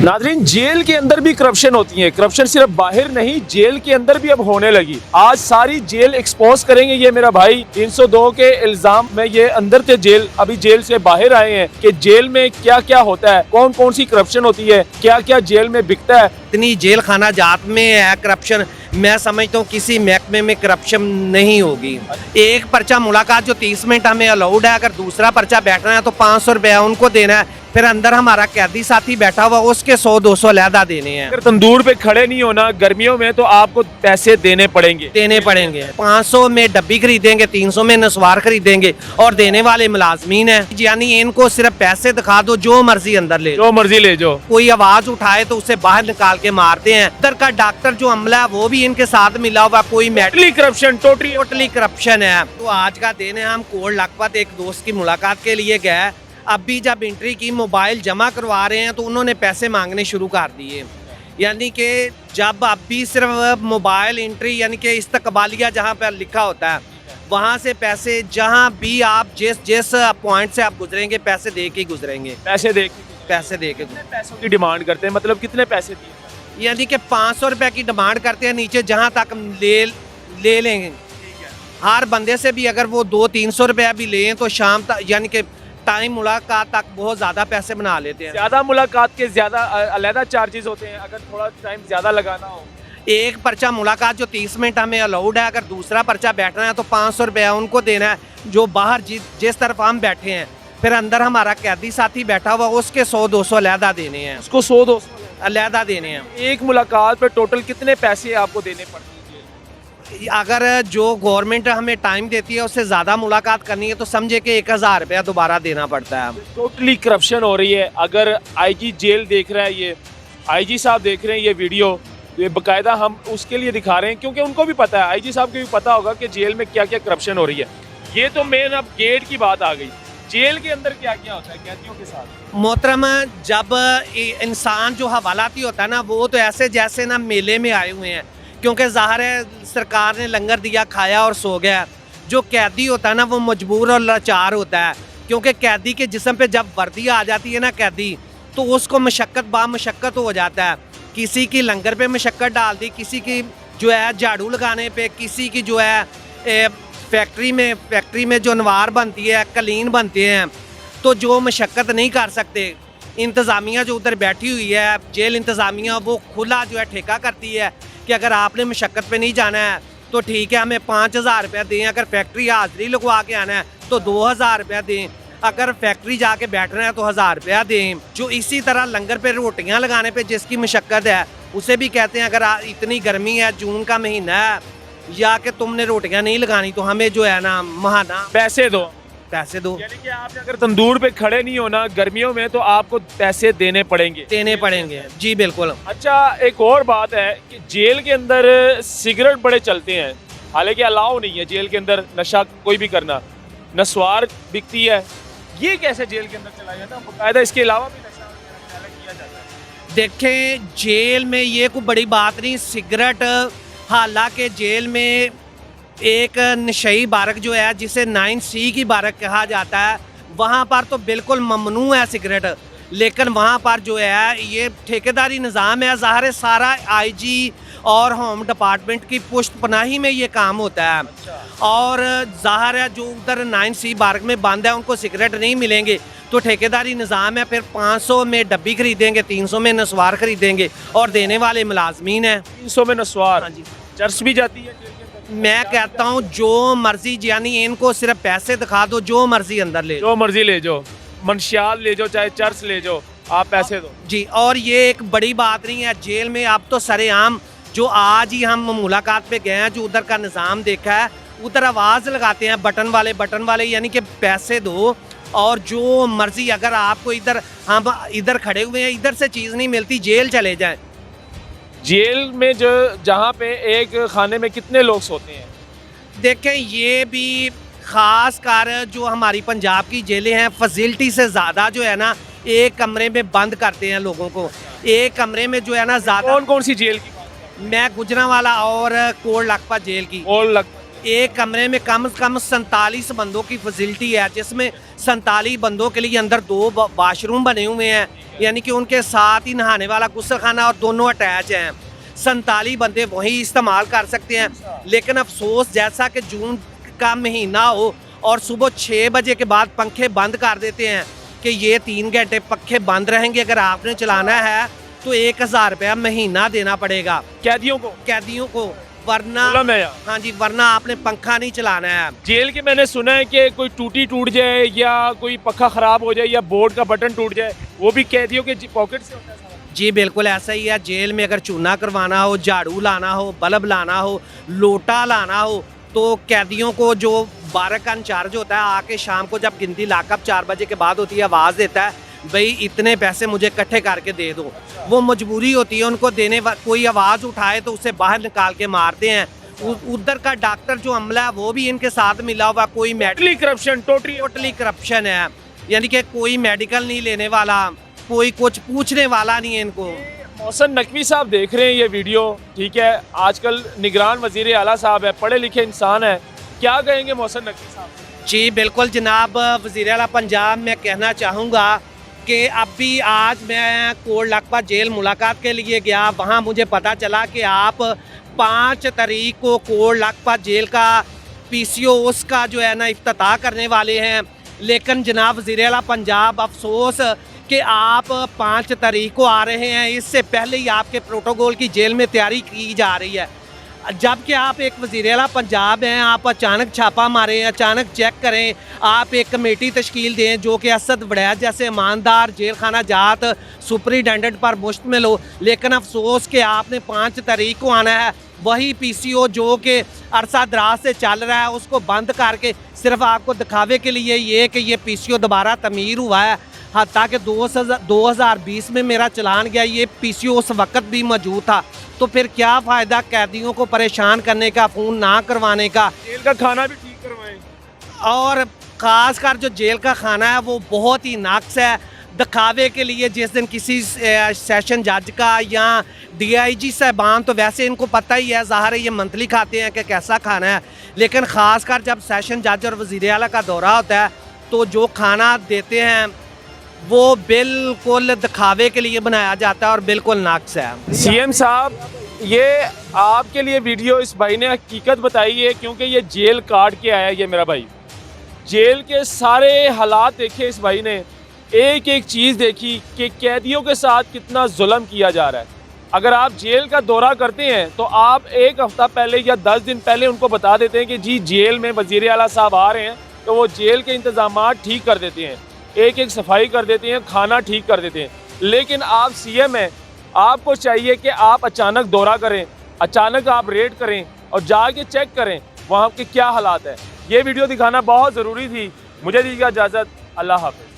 नाज़रीन, जेल के अंदर भी करप्शन होती है। करप्शन सिर्फ बाहर नहीं, जेल के अंदर भी अब होने लगी। आज सारी जेल एक्सपोज करेंगे। ये मेरा भाई 302 के इल्जाम में ये अंदर थे जेल, अभी जेल से बाहर आए हैं कि जेल में क्या क्या होता है, कौन कौन सी करप्शन होती है, क्या क्या जेल में बिकता है। इतनी जेल खाना जात में है करप्शन, मैं समझता हूँ किसी महकमे में करप्शन नहीं होगी। एक पर्चा मुलाकात जो 30 मिनट हमें अलाउड है, अगर दूसरा पर्चा बैठना है तो 500 रुपया उनको देना है। फिर अंदर हमारा कैदी साथी बैठा हुआ, उसके 100-200 अलहदा देने हैं। अगर तंदूर पे खड़े नहीं होना गर्मियों में तो आपको पैसे देने पड़ेंगे। 500 में डब्बी खरीदेंगे, 300 में नस्वार खरीदेंगे और देने वाले मुलाजमीन है। यानी इनको सिर्फ पैसे दिखा दो, जो मर्जी अंदर ले जो मर्जी ले जाओ। कोई आवाज उठाए तो उसे बाहर निकाल के मारते हैं। इधर का डॉक्टर जो अमला है वो भी इनके साथ मिला हुआ। कोई करप्शन, टोटली करप्शन है। तो आज का दिन है, हम कोट लखपत एक दोस्त की मुलाकात के लिए गए। अभी जब एंट्री की, मोबाइल जमा करवा रहे हैं तो उन्होंने पैसे मांगने शुरू कर दिए। यानी कि जब अभी सिर्फ मोबाइल एंट्री यानी कि इस्तकबालिया जहाँ पर लिखा होता है वहाँ से पैसे, जहाँ भी आप जिस पॉइंट से आप गुजरेंगे पैसे दे के गुजरेंगे। पैसे दे के पैसों की डिमांड करते हैं। मतलब कितने पैसे दिए? यानी कि 500 रुपये की डिमांड करते हैं, नीचे जहाँ तक ले लेंगे। हर बंदे से भी अगर वो 200-300 रुपया भी लें तो शाम तक यानी कि टाइम मुलाकात तक बहुत ज़्यादा पैसे बना लेते हैं। ज़्यादा मुलाकात के ज़्यादा अलग चार्जेस होते हैं अगर थोड़ा टाइम ज़्यादा लगाना हो। एक पर्चा मुलाकात जो 30 मिनट हमें अलाउड है, अगर दूसरा पर्चा बैठना है तो 500 रुपया उनको देना है, जो बाहर जिस तरफ हम बैठे हैं। फिर अंदर हमारा कैदी साथी बैठा हुआ, उसके 100-200 अलहदा देने हैं। उसको 100-200 अलहदा देने हैं। एक मुलाकात पर टोटल कितने पैसे आपको देने पड़ते हैं? अगर जो गवर्नमेंट हमें टाइम देती है उससे ज़्यादा मुलाकात करनी है तो समझे कि 1000 रुपया दोबारा देना पड़ता है। टोटली करप्शन हो रही है। अगर आईजी जेल देख रहा है, ये आईजी साहब देख रहे हैं ये वीडियो, ये बाकायदा हम उसके लिए दिखा रहे हैं क्योंकि उनको भी पता है, आईजी साहब को भी पता होगा कि जेल में क्या क्या करप्शन हो रही है। ये तो मेन अब गेट की बात आ गई, जेल के अंदर क्या क्या होता है कैदियों के साथ। मोहतरम, जब इंसान जो हवालाती होता है ना, वो तो ऐसे जैसे ना मेले में आए हुए हैं, क्योंकि ज़ाहिर है सरकार ने लंगर दिया, खाया और सो गया। जो कैदी होता है ना वो मजबूर और लाचार होता है, क्योंकि कैदी के जिस्म पे जब वर्दी आ जाती है ना कैदी, तो उसको मशक्क़त बामशक्क़त हो जाता है। किसी की लंगर पे मशक्क़त डाल दी, किसी की जो है झाड़ू लगाने पे, किसी की जो है फैक्ट्री में जो अनवार बनती है, कलीन बनते हैं, तो जो मशक्क़त नहीं कर सकते, इंतज़ामिया जो उधर बैठी हुई है, जेल इंतज़ामिया, वो खुला जो है ठेका करती है कि अगर आपने मशक्क़त पे नहीं जाना है तो ठीक है, हमें 5000 रुपया दें। अगर फैक्ट्री हाज़िरी लगवा के आना है तो 2000 रुपया दें। अगर फैक्ट्री जाके बैठना है तो 1000 रुपया दें। जो इसी तरह लंगर पे रोटियां लगाने पे जिसकी मशक्क़त है उसे भी कहते हैं अगर इतनी गर्मी है, जून का महीना है, या कि तुमने रोटियां नहीं लगानी तो हमें जो है ना महाना पैसे दो। यानी कि आपने अगर तंदूर पे खड़े नहीं होना गर्मियों में तो आपको पैसे देने पड़ेंगे। जी बिल्कुल। अच्छा, एक और बात है कि जेल के अंदर सिगरेट बड़े चलते हैं, हालांकि अलाउ नहीं है जेल के अंदर नशा कोई भी करना। नस्वार बिकती है, ये कैसे जेल के अंदर चला जाता है? बाकायदा इसके अलावा भी नशा किया जाता है। देखें, जेल में ये कोई बड़ी बात नहीं, सिगरेट, हालांकि जेल में एक नशई बारक जो है जिसे 9C की बारक कहा जाता है, वहाँ पर तो बिल्कुल ममनू है सिगरेट, लेकिन वहाँ पर जो है ये ठेकेदारी निज़ाम है। ज़ाहिर है सारा आईजी और होम डिपार्टमेंट की पुष्ट पनाही में ये काम होता है। और ज़ाहिर है जो उधर 9C बारक में बंद है उनको सिगरेट नहीं मिलेंगे, तो ठेकेदारी निज़ाम है। फिर 500 में डब्बी खरीदेंगे, 300 में नस्वार खरीदेंगे और देने वाले मुलाजमीन हैं। 300 में नस्वार। हाँ जी। चर्च भी जाती है। मैं कहता हूँ जो मर्जी, यानी इनको सिर्फ पैसे दिखा दो, जो मर्जी अंदर ले जाओ, मंशियात ले जाओ, चाहे चर्च ले जाओ, आप पैसे दो जी। और ये एक बड़ी बात नहीं है जेल में, अब तो सरेआम, जो आज ही हम मुलाकात पे गए हैं, जो उधर का निज़ाम देखा है, उधर आवाज़ लगाते हैं बटन वाले, यानी कि पैसे दो और जो मर्जी, अगर आपको इधर, हम इधर खड़े हुए हैं, इधर से चीज़ नहीं मिलती, जेल चले जाएं। जेल में जो जहाँ पे एक खाने में कितने लोग सोते हैं? देखें, ये भी ख़ास कर जो हमारी पंजाब की जेलें हैं, फैसिलिटी से ज़्यादा जो है ना एक कमरे में बंद करते हैं लोगों को। एक कमरे में जो है ना ज़्यादा। कौन सी जेल की? मैं गुजरांवाला और कोट लखपत जेल की। एक कमरे में कम से कम 47 बंदों की फैसिलिटी है, जिसमें 47 बंदों के लिए अंदर 2 वाशरूम बने हुए हैं, यानी कि उनके साथ ही नहाने वाला गुस्ल खाना और दोनों अटैच हैं। 47 बंदे वही इस्तेमाल कर सकते हैं। लेकिन अफसोस जैसा कि जून का महीना हो और सुबह 6 बजे के बाद पंखे बंद कर देते हैं कि ये 3 घंटे पंखे बंद रहेंगे, अगर आपने चलाना है तो 1000 रुपया महीना देना पड़ेगा कैदियों को वरना प्रॉब्लम है यार। हाँ जी, वरना आपने पंखा नहीं चलाना है। जेल के मैंने सुना है कि कोई टूटी टूट जाए या कोई पक्का खराब हो जाए या बोर्ड का बटन टूट जाए, वो भी कैदियों के पॉकेट से होता है सारा? जी बिल्कुल ऐसा ही है। जेल में अगर चूना करवाना हो, झाड़ू लाना हो, बल्ब लाना हो, लोटा लाना हो, तो कैदियों को जो 12 का इंचार्ज होता है आके शाम को जब गिनती लाकअप 4 बजे के बाद होती है आवाज़ देता है, भाई इतने पैसे मुझे इकट्ठे करके दे दो। वो मजबूरी होती है उनको देने, कोई आवाज़ उठाए तो उसे बाहर निकाल के मारते हैं। उधर का डॉक्टर जो अमला है वो भी इनके साथ मिला हुआ, कोई टोटली करप्शन, टोटली करप्शन है। यानी कि कोई मेडिकल नहीं लेने वाला, कोई कुछ पूछने वाला नहीं है इनको। मोहसिन नकवी साहब देख रहे हैं ये वीडियो, ठीक है, आजकल निगरान वजीर आला साहब है, पढ़े लिखे इंसान है, क्या कहेंगे मोहसिन नकवी साहब? जी बिल्कुल जनाब, वज़ीर आला पंजाब मैं कहना चाहूँगा कि अभी आज मैं कोट लखपत जेल मुलाकात के लिए गया, वहाँ मुझे पता चला कि आप 5 तारीख को कोट लखपत जेल का PCO उसका जो है ना इफ्तिताह करने वाले हैं। लेकिन जनाब वज़ीर आला पंजाब, अफसोस कि आप 5 तारीख को आ रहे हैं, इससे पहले ही आपके प्रोटोकॉल की जेल में तैयारी की जा रही है। जबकि आप एक वज़ीर आला पंजाब हैं, आप अचानक छापा मारें, अचानक चेक करें, आप एक कमेटी तश्कील दें जो कि असद वड़ैत जैसे ईमानदार जेल खाना जात सुपरिटेंडेंट पर मुश्तमिल हो। लेकिन अफसोस कि आपने 5 तारीख को आना है, वही PCO जो कि अरसा दराज से चल रहा है उसको बंद करके सिर्फ आपको दिखावे के लिए ये कि ये PCO दोबारा तमीर हुआ है। हाँ, ताकि 2020 में मेरा चलान गया, ये PCO उस वक़्त भी मौजूद था, तो फिर क्या फ़ायदा कैदियों को परेशान करने का, फ़ोन ना करवाने का। जेल का खाना भी ठीक करवाएं। और ख़ास कर जो जेल का खाना है वो बहुत ही नाक्स है। दिखावे के लिए जिस दिन किसी सेशन जज का या DIG साहबान, तो वैसे इनको पता ही है, ज़ाहिर है ये मंथली खाते हैं कि कैसा खाना है, लेकिन ख़ास कर जब सेशन जज और वज़ीर आला का दौरा होता है तो जो खाना देते हैं वो बिल्कुल दिखावे के लिए बनाया जाता है और बिल्कुल नाक्स है। CM साहब, ये आपके लिए वीडियो इस भाई ने हकीकत बताई है, क्योंकि ये जेल काट के आया है। ये मेरा भाई जेल के सारे हालात देखे इस भाई ने, एक एक चीज़ देखी कि कैदियों के साथ कितना जुल्म किया जा रहा है। अगर आप जेल का दौरा करते हैं तो आप 1 हफ़्ता पहले या 10 दिन पहले उनको बता देते हैं कि जी जेल में वज़ीर आला साहब आ रहे हैं, तो वो जेल के इंतज़ामात ठीक कर देते हैं, एक एक सफाई कर देते हैं, खाना ठीक कर देते हैं। लेकिन आप CM हैं, आपको चाहिए कि आप अचानक दौरा करें, अचानक आप रेड करें और जाके चेक करें वहाँ के क्या हालात है। ये वीडियो दिखाना बहुत ज़रूरी थी। मुझे दीजिएगा इजाज़त, अल्लाह हाफ़िज़।